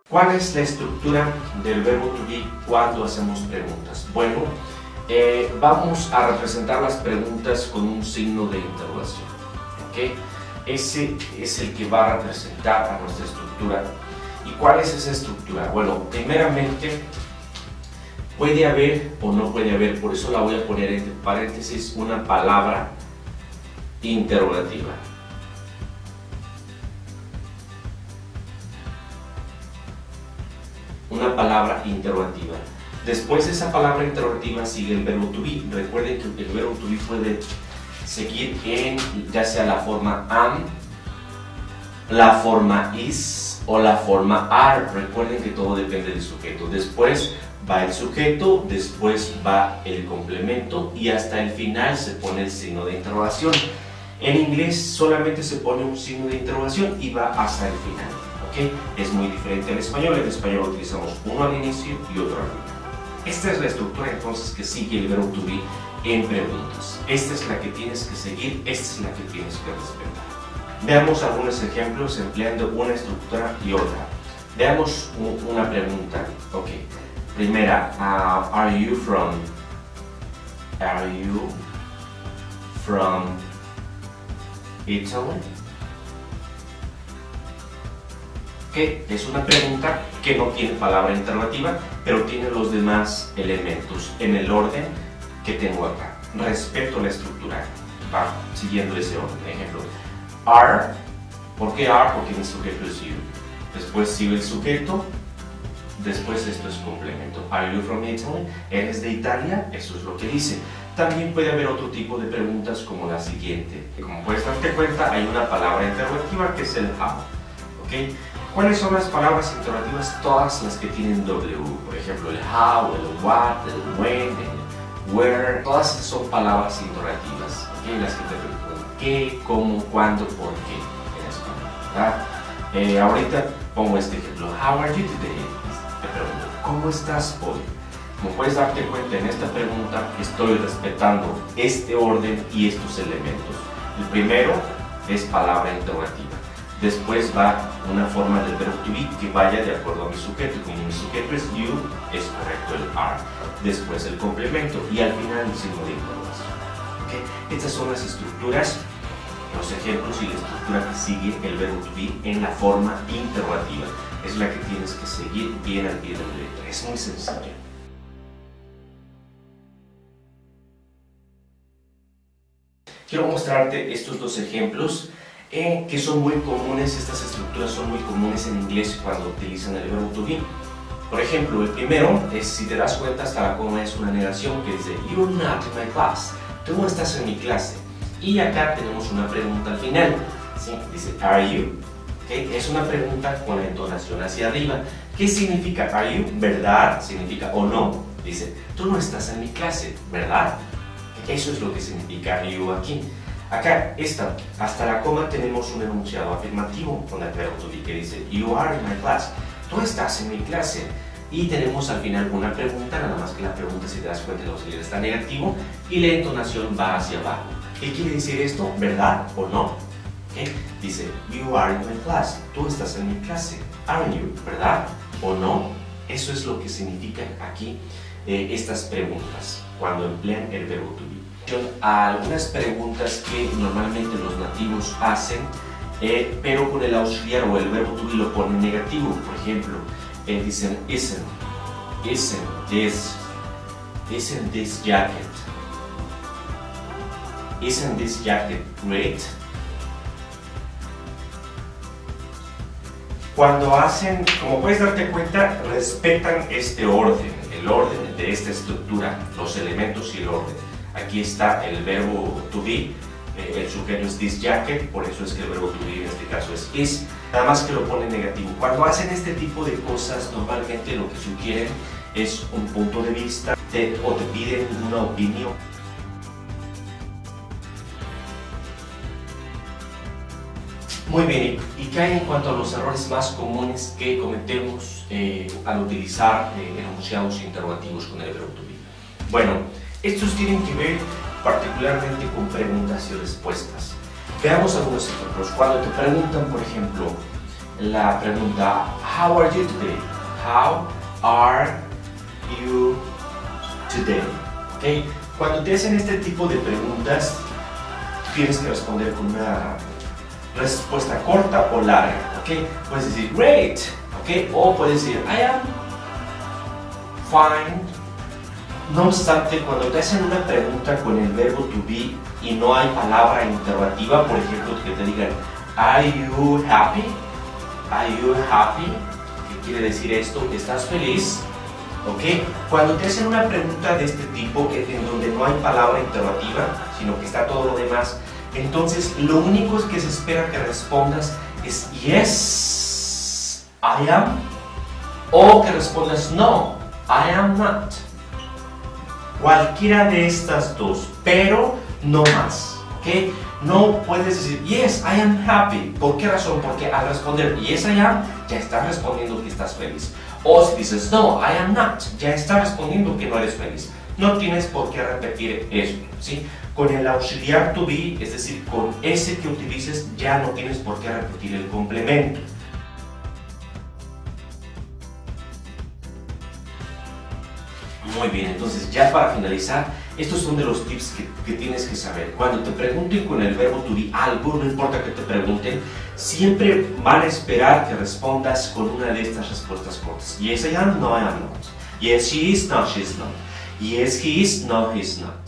¿Cuál es la estructura del verbo to be cuando hacemos preguntas? Bueno, vamos a representar las preguntas con un signo de interrogación. ¿Okay? Ese es el que va a representar a nuestra estructura. ¿Y cuál es esa estructura? Bueno, primeramente, puede haber o no puede haber, por eso la voy a poner entre paréntesis, una palabra interrogativa. Una palabra interrogativa. Después de esa palabra interrogativa sigue el verbo to be. Recuerden que el verbo to be puede seguir en ya sea la forma am, la forma is o la forma are. Recuerden que todo depende del sujeto. Después va el sujeto, después va el complemento y hasta el final se pone el signo de interrogación. En inglés solamente se pone un signo de interrogación y va hasta el final. ¿Okay? Es muy diferente al español. En español utilizamos uno al inicio y otro al final. Esta es la estructura entonces que sigue el verbo to be en preguntas. Esta es la que tienes que seguir, esta es la que tienes que respetar. Veamos algunos ejemplos empleando una estructura y otra. Veamos una pregunta. Ok. Primera, are you from Italy? Que es una pregunta que no tiene palabra interrogativa, pero tiene los demás elementos en el orden que tengo acá. Respeto la estructura, va siguiendo ese orden. Ejemplo, are, ¿por qué are? Porque mi sujeto es you. Después sigue el sujeto, después esto es complemento. Are you from Italy? ¿Eres de Italia? Eso es lo que dice. También puede haber otro tipo de preguntas como la siguiente. Como puedes darte cuenta, hay una palabra interrogativa que es el how. ¿Okay? ¿Cuáles son las palabras interrogativas? Todas las que tienen W. Por ejemplo, el how, el what, el when, el where. Todas son palabras interrogativas. ¿Okay? Las que te preguntan qué, cómo, cuándo, por qué en español, ¿verdad? Ahorita pongo este ejemplo. How are you today? Te pregunto, ¿cómo estás hoy? Como puedes darte cuenta en esta pregunta, estoy respetando este orden y estos elementos. El primero es palabra interrogativa. Después va una forma del verbo to be que vaya de acuerdo a mi sujeto. Como mi sujeto es you, es correcto el are. Después el complemento y al final el signo de interrogación. ¿Okay? Estas son las estructuras, los ejemplos y la estructura que sigue el verbo to be en la forma interrogativa. Es la que tienes que seguir bien al pie de la letra. Es muy sencillo. Quiero mostrarte estos dos ejemplos que son muy comunes. Estas estructuras son muy comunes en inglés cuando utilizan el verbo to be. Por ejemplo, el primero es, si te das cuenta, hasta la coma es una negación que dice you're not in my class, tú no estás en mi clase. Y acá tenemos una pregunta al final, ¿sí? Dice are you. ¿Okay? Es una pregunta con la entonación hacia arriba. ¿Qué significa are you? ¿Verdad? Significa o no. Dice tú no estás en mi clase, ¿verdad? Eso es lo que significa are you aquí. Acá, hasta la coma tenemos un enunciado afirmativo con el verbo to be que dice you are in my class, tú estás en mi clase. Y tenemos al final una pregunta, nada más que la pregunta, si te das cuenta, el auxiliar está negativo y la entonación va hacia abajo. ¿Qué quiere decir esto? ¿Verdad o no? ¿Okay? Dice you are in my class, tú estás en mi clase, aren't you? ¿Verdad o no? Eso es lo que significan aquí estas preguntas cuando emplean el verbo to be. A algunas preguntas que normalmente los nativos hacen, pero con el auxiliar o el verbo to be lo ponen negativo. Por ejemplo, dicen isn't this jacket great? Cuando hacen, como puedes darte cuenta, respetan este orden, el orden de esta estructura, los elementos y el orden. Aquí está el verbo to be, el sujeto es this jacket, por eso es que el verbo to be en este caso es is, nada más que lo ponen negativo. Cuando hacen este tipo de cosas, normalmente lo que sugieren es un punto de vista o te piden una opinión. Muy bien, y cae en cuanto a los errores más comunes que cometemos al utilizar enunciados interrogativos con el verbo to be. Bueno, estos tienen que ver particularmente con preguntas y respuestas. Veamos algunos ejemplos. Cuando te preguntan, por ejemplo, la pregunta How are you today? How are you today? ¿Okay? Cuando te hacen este tipo de preguntas, tienes que responder con una respuesta corta o larga. ¿Okay? Puedes decir great, ¿okay? O puedes decir I am fine. No obstante, cuando te hacen una pregunta con el verbo to be y no hay palabra interrogativa, por ejemplo, que te digan Are you happy? Are you happy? ¿Qué quiere decir esto? ¿Estás feliz? ¿Ok? Cuando te hacen una pregunta de este tipo, en donde no hay palabra interrogativa, sino que está todo lo demás, entonces lo único que se espera que respondas es Yes, I am, o que respondas No, I am not. Cualquiera de estas dos, pero no más, ¿ok? No puedes decir, yes, I am happy. ¿Por qué razón? Porque al responder, yes, I am, ya estás respondiendo que estás feliz. O si dices, no, I am not, ya estás respondiendo que no eres feliz. No tienes por qué repetir eso, ¿sí? Con el auxiliar to be, es decir, con ese que utilices, ya no tienes por qué repetir el complemento. Muy bien, entonces ya para finalizar, estos son de los tips que tienes que saber. Cuando te pregunten con el verbo to be algo, no importa que te pregunten, siempre van a esperar que respondas con una de estas respuestas cortas. Yes, I am, no, I am not. Yes, she is, no, she is not. Yes, he is, no, he is not.